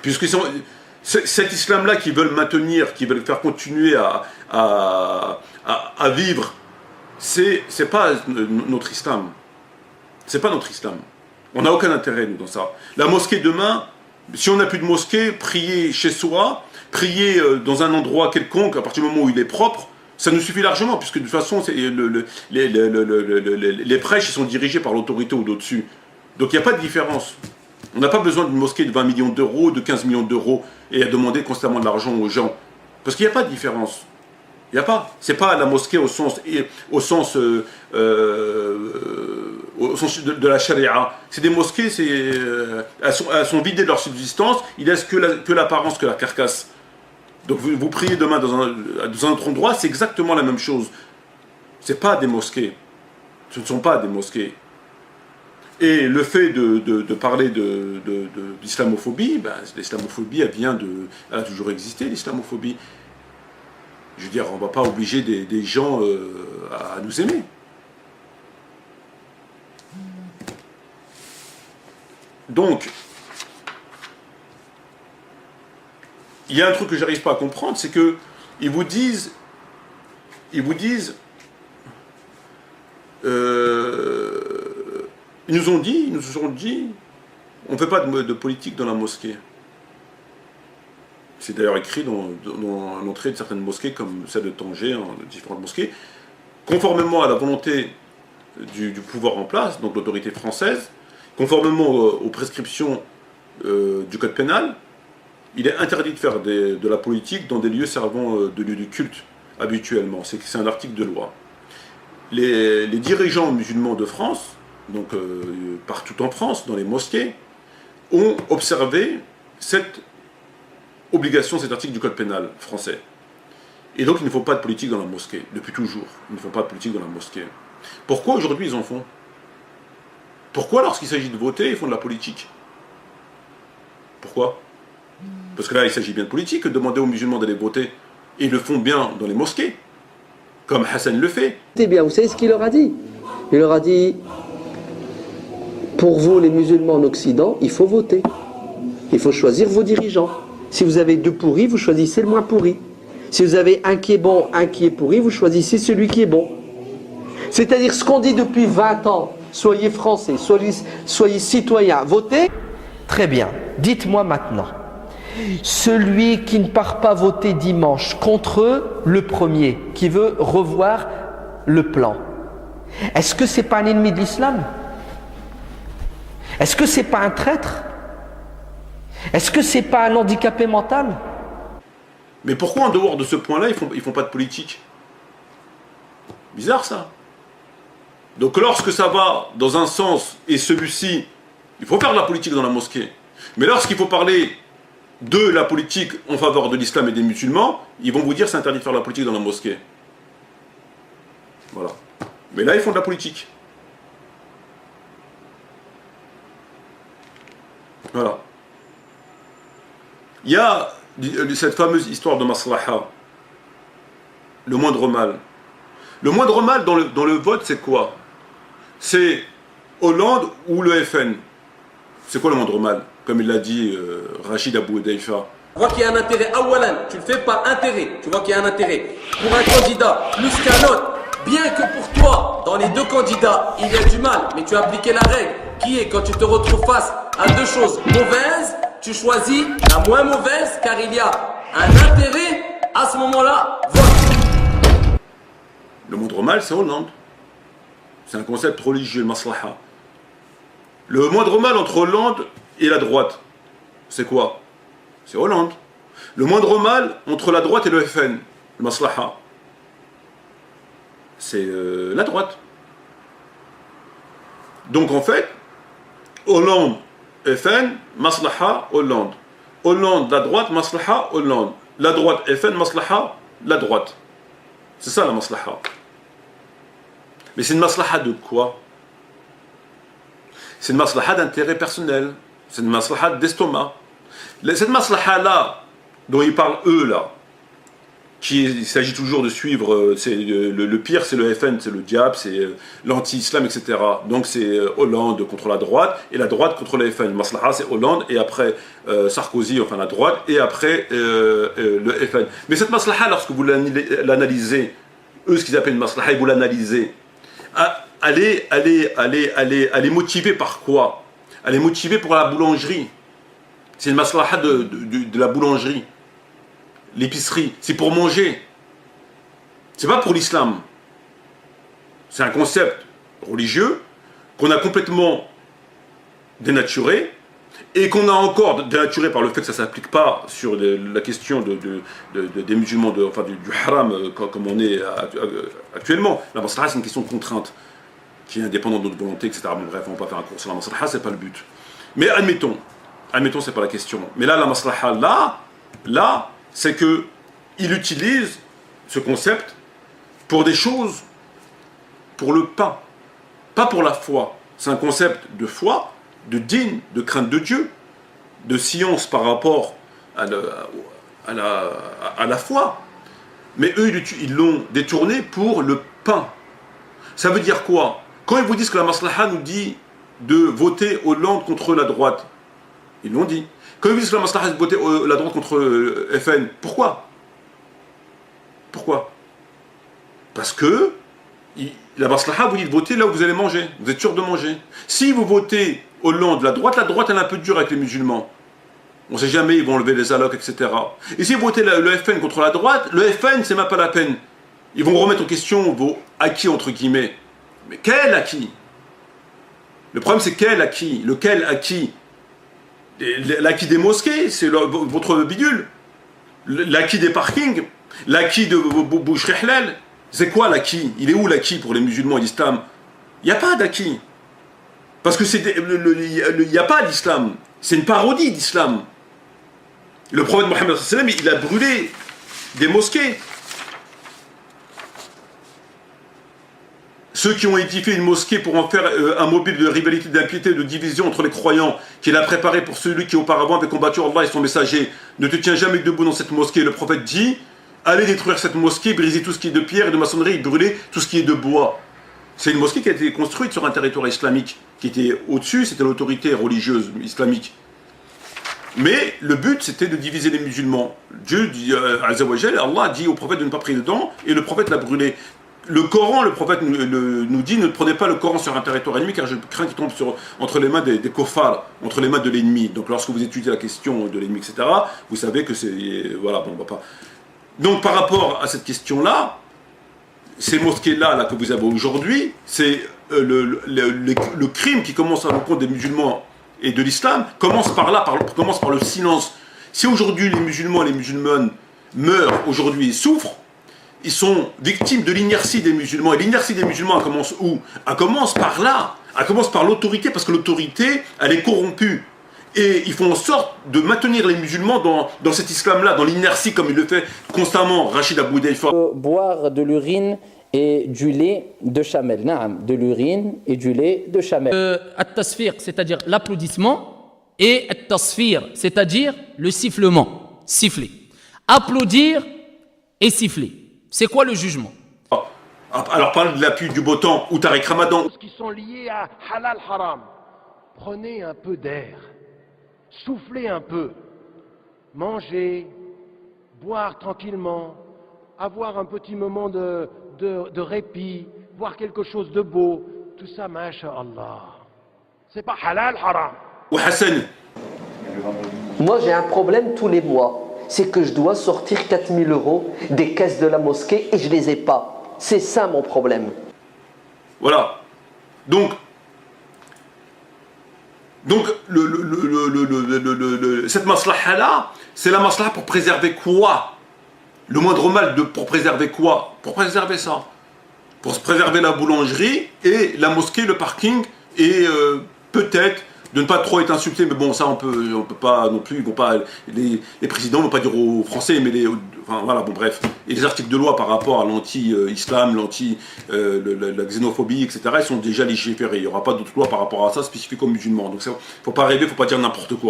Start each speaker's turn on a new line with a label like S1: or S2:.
S1: Puisque cet islam-là qu'ils veulent maintenir, qu'ils veulent faire continuer à vivre, c'est pas notre islam. C'est pas notre islam. On n'a aucun intérêt, nous, dans ça. La mosquée, demain, si on n'a plus de mosquée, prier chez soi, prier dans un endroit quelconque, à partir du moment où il est propre, ça nous suffit largement, puisque de toute façon, les prêches sont dirigés par l'autorité ou d'au-dessus. Donc il n'y a pas de différence. On n'a pas besoin d'une mosquée de 20 millions d'euros, de 15 millions d'euros, et à demander constamment de l'argent aux gens. Parce qu'il n'y a pas de différence. Il n'y a pas. C'est pas la mosquée au sens de la charia. C'est des mosquées, elles sont vidées de leur subsistance, il ne laissent que l'apparence, que la carcasse. Donc vous priez demain dans un autre endroit, c'est exactement la même chose. Ce n'est pas des mosquées. Ce ne sont pas des mosquées. Et le fait de parler d'islamophobie, ben, l'islamophobie, elle a toujours existé, l'islamophobie. Je veux dire, on ne va pas obliger des gens à nous aimer. Donc, il y a un truc que je n'arrive pas à comprendre, c'est que ils vous disent, ils nous ont dit, on ne fait pas de politique dans la mosquée. C'est d'ailleurs écrit dans l'entrée de certaines mosquées, comme celle de Tanger, de différentes mosquées, conformément à la volonté du pouvoir en place, donc l'autorité française, conformément aux prescriptions du code pénal, il est interdit de faire de la politique dans des lieux servant de lieux de culte habituellement. C'est un article de loi. Les dirigeants musulmans de France, donc partout en France, dans les mosquées, ont observé cette obligation, cet article du code pénal français. Et donc il ne faut pas de politique dans la mosquée, depuis toujours. Ils ne font pas de politique dans la mosquée. Pourquoi aujourd'hui ils en font? Pourquoi lorsqu'il s'agit de voter, ils font de la politique? Pourquoi? Parce que là, il s'agit bien de politique, demander aux musulmans d'aller voter. Et ils le font bien dans les mosquées, comme Hassan le fait.
S2: C'est bien, vous savez ce qu'il leur a dit? Il leur a dit, pour vous les musulmans en Occident, il faut voter. Il faut choisir vos dirigeants. Si vous avez deux pourris, vous choisissez le moins pourri. Si vous avez un qui est bon, un qui est pourri, vous choisissez celui qui est bon. C'est-à-dire ce qu'on dit depuis 20 ans, soyez français, soyez citoyens, votez. Très bien, dites-moi maintenant, celui qui ne part pas voter dimanche contre le premier, qui veut revoir le plan, est-ce que c'est pas un ennemi de l'islam? Est-ce que c'est pas un traître? Est-ce que c'est pas un handicapé mental?
S1: Mais pourquoi en dehors de ce point-là, ils font pas de politique? Bizarre ça. Donc lorsque ça va dans un sens et celui-ci, il faut faire de la politique dans la mosquée. Mais lorsqu'il faut parler de la politique en faveur de l'islam et des musulmans, ils vont vous dire c'est interdit de faire de la politique dans la mosquée. Voilà. Mais là, ils font de la politique. Voilà. Il y a cette fameuse histoire de Maslaha, le moindre mal. Le moindre mal dans le vote, c'est quoi? C'est Hollande ou le FN. C'est quoi le moindre mal? Comme il l'a dit Rachid Abou Edaifa.
S3: Tu vois qu'il y a un intérêt, awalan, tu le fais par intérêt, tu vois qu'il y a un intérêt pour un candidat plus qu'un autre, bien que pour toi, dans les deux candidats, il y a du mal, mais tu as appliqué la règle, qui est quand tu te retrouves face à deux choses mauvaises, tu choisis la moins mauvaise, car il y a un intérêt, à ce moment-là, vote.
S1: Le moindre mal, c'est Hollande. C'est un concept religieux, le maslaha. Le moindre mal entre Hollande et la droite, c'est quoi? C'est Hollande. Le moindre mal entre la droite et le FN, le maslaha, c'est la droite. Donc en fait, Hollande, FN, maslaha, Hollande. Hollande, la droite, maslaha, Hollande. La droite, FN, maslaha, la droite. C'est ça la maslaha. Mais c'est une maslaha de quoi? C'est une maslaha d'intérêt personnel. C'est une maslaha d'estomac. Cette maslaha-là, dont ils parlent eux là, il s'agit toujours de suivre, le pire c'est le FN, c'est le diable, c'est l'anti-islam, etc. Donc c'est Hollande contre la droite, et la droite contre le FN. Maslaha c'est Hollande, et après Sarkozy, enfin la droite, et après le FN. Mais cette maslaha, lorsque vous l'analysez, eux ce qu'ils appellent une maslaha, et vous l'analysez, elle est motivée par quoi? Elle est motivée pour la boulangerie. C'est une maslaha de la boulangerie. L'épicerie, c'est pour manger. C'est pas pour l'islam. C'est un concept religieux qu'on a complètement dénaturé et qu'on a encore dénaturé par le fait que ça ne s'applique pas sur la question des musulmans, du haram comme on est actuellement. La maslaha, c'est une question de contrainte qui est indépendante de notre volonté, etc. Bon, bref, on va pas faire un cours sur la maslaha, c'est pas le but. Mais admettons, c'est pas la question. Mais là, la maslaha, là, c'est qu'il utilise ce concept pour des choses, pour le pain, pas pour la foi. C'est un concept de foi, de digne, de crainte de Dieu, de science par rapport à la foi. Mais eux, ils l'ont détourné pour le pain. Ça veut dire quoi? Quand ils vous disent que la maslaha nous dit de voter Hollande contre la droite, ils l'ont dit. Quand ils disent que la maslaha est de voter la droite contre FN, pourquoi? Pourquoi? Parce que la maslaha vous dit de voter là où vous allez manger, vous êtes sûr de manger. Si vous votez Hollande, la droite elle est un peu dure avec les musulmans. On ne sait jamais, ils vont enlever les allocs, etc. Et si vous votez le FN contre la droite, le FN, c'est même pas la peine. Ils vont remettre en question vos acquis, entre guillemets. Mais quel acquis? Le problème, c'est quel acquis? Lequel acquis? L'acquis des mosquées, c'est votre bidule. L'acquis des parkings, l'acquis de vos boucheries halal. C'est quoi l'acquis? Il est où l'acquis pour les musulmans et l'islam? Il n'y a pas d'acquis. Parce que il n'y a pas d'islam. C'est une parodie d'islam. Le prophète Mohammed, il a brûlé des mosquées. Ceux qui ont édifié une mosquée pour en faire un mobile de rivalité, d'impiété, de division entre les croyants, qu'il a préparé pour celui qui auparavant avait combattu Allah et son messager, ne te tiens jamais debout dans cette mosquée. Le prophète dit, allez détruire cette mosquée, briser tout ce qui est de pierre et de maçonnerie, et brûler tout ce qui est de bois. C'est une mosquée qui a été construite sur un territoire islamique, qui était au-dessus, c'était l'autorité religieuse islamique. Mais le but, c'était de diviser les musulmans. Dieu dit, Azza wa Jal, Allah dit au prophète de ne pas prier dedans, et le prophète l'a brûlé. Le Coran, le prophète nous dit, ne prenez pas le Coran sur un territoire ennemi, car je crains qu'il tombe entre les mains des kofars, entre les mains de l'ennemi. Donc lorsque vous étudiez la question de l'ennemi, etc., vous savez que c'est... Voilà, bon, on va pas... Donc par rapport à cette question-là, ces mosquées-là que vous avez aujourd'hui, c'est le crime qui commence à l'encontre des musulmans et de l'islam, commence par là, commence par le silence. Si aujourd'hui les musulmans et les musulmanes meurent aujourd'hui et souffrent, ils sont victimes de l'inertie des musulmans. Et l'inertie des musulmans, elle commence où? Elle commence par là. Elle commence par l'autorité, parce que l'autorité, elle est corrompue. Et ils font en sorte de maintenir les musulmans dans cet islam-là, dans l'inertie, comme il le fait constamment Rachid Abou Daifa.
S4: Boire de l'urine et du lait de chamel. Naam, de l'urine et du lait de chamel.
S5: At-tasfir, c'est-à-dire l'applaudissement, et at-tasfir, c'est-à-dire le sifflement. Siffler. Applaudir et siffler. C'est quoi le jugement?
S1: Alors parle de la pluie, du beau temps, ou Tariq Ramadan.
S6: Qui sont liés à halal haram. Prenez un peu d'air, soufflez un peu, mangez, boire tranquillement, avoir un petit moment de répit, voir quelque chose de beau, tout ça, masha'Allah. C'est pas halal haram.
S1: Ou Hassan.
S2: Moi, j'ai un problème tous les mois. C'est que je dois sortir 4 000 € des caisses de la mosquée et je ne les ai pas. C'est ça mon problème.
S1: Voilà. Donc cette maslaha-là, c'est la maslaha pour préserver quoi? Le moindre mal pour préserver quoi? Pour préserver ça. Pour préserver la boulangerie et la mosquée, le parking et peut-être de ne pas trop être insulté, mais bon, ça on peut pas non plus, ils vont pas, les présidents ne vont pas dire aux Français, mais enfin voilà, bon bref, et les articles de loi par rapport à l'anti-islam, la xénophobie, etc., ils sont déjà légiférés, il n'y aura pas d'autres lois par rapport à ça spécifiques aux musulmans, donc il ne faut pas rêver, il ne faut pas dire n'importe quoi.